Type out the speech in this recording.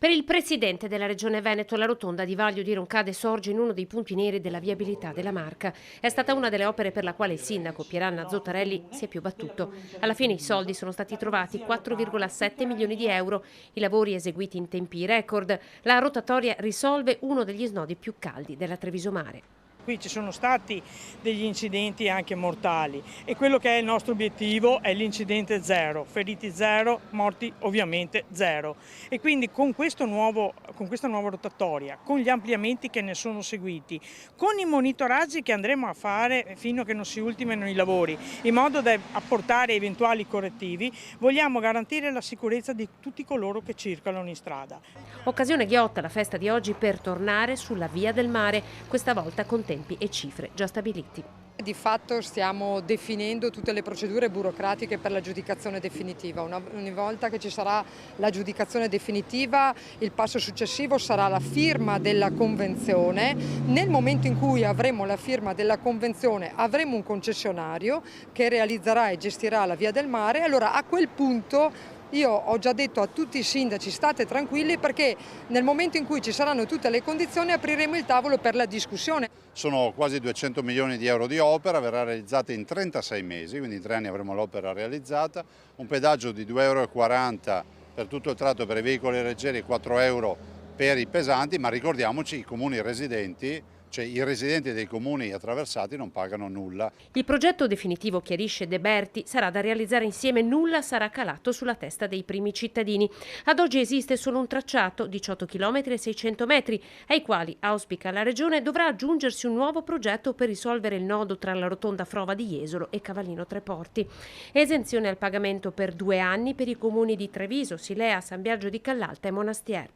Per il presidente della Regione Veneto, la rotonda di Vaglio di Roncade sorge in uno dei punti neri della viabilità della Marca. È stata una delle opere per la quale il sindaco Pieranna Zottarelli si è più battuto. Alla fine i soldi sono stati trovati, 4,7 milioni di euro, i lavori eseguiti in tempi record. La rotatoria risolve uno degli snodi più caldi della Treviso Mare. Qui ci sono stati degli incidenti anche mortali e quello che è il nostro obiettivo è l'incidente zero, feriti zero, morti ovviamente zero. E quindi con questa nuova rotatoria, con gli ampliamenti che ne sono seguiti, con i monitoraggi che andremo a fare fino a che non si ultimino i lavori, in modo da apportare eventuali correttivi, vogliamo garantire la sicurezza di tutti coloro che circolano in strada. Occasione ghiotta la festa di oggi per tornare sulla via del mare, questa volta con tempi e cifre già stabiliti. Di fatto stiamo definendo tutte le procedure burocratiche per l'aggiudicazione definitiva. Ogni volta che ci sarà l'aggiudicazione definitiva, il passo successivo sarà la firma della convenzione. Nel momento in cui avremo la firma della convenzione avremo un concessionario che realizzerà e gestirà la via del mare. Allora a quel punto io ho già detto a tutti i sindaci state tranquilli perché nel momento in cui ci saranno tutte le condizioni apriremo il tavolo per la discussione. Sono quasi 200 milioni di euro di opera, verrà realizzata in 36 mesi, quindi in 3 anni avremo l'opera realizzata, un pedaggio di 2,40 euro per tutto il tratto per i veicoli leggeri e 4 euro per i pesanti, ma ricordiamoci i comuni residenti, cioè i residenti dei comuni attraversati non pagano nulla. Il progetto definitivo, chiarisce De Berti, sarà da realizzare insieme, nulla sarà calato sulla testa dei primi cittadini. Ad oggi esiste solo un tracciato, 18 km e 600 metri, ai quali, auspica la Regione, dovrà aggiungersi un nuovo progetto per risolvere il nodo tra la rotonda Frova di Jesolo e Cavallino Treporti. Esenzione al pagamento per 2 anni per i comuni di Treviso, Silea, San Biagio di Callalta e Monastier.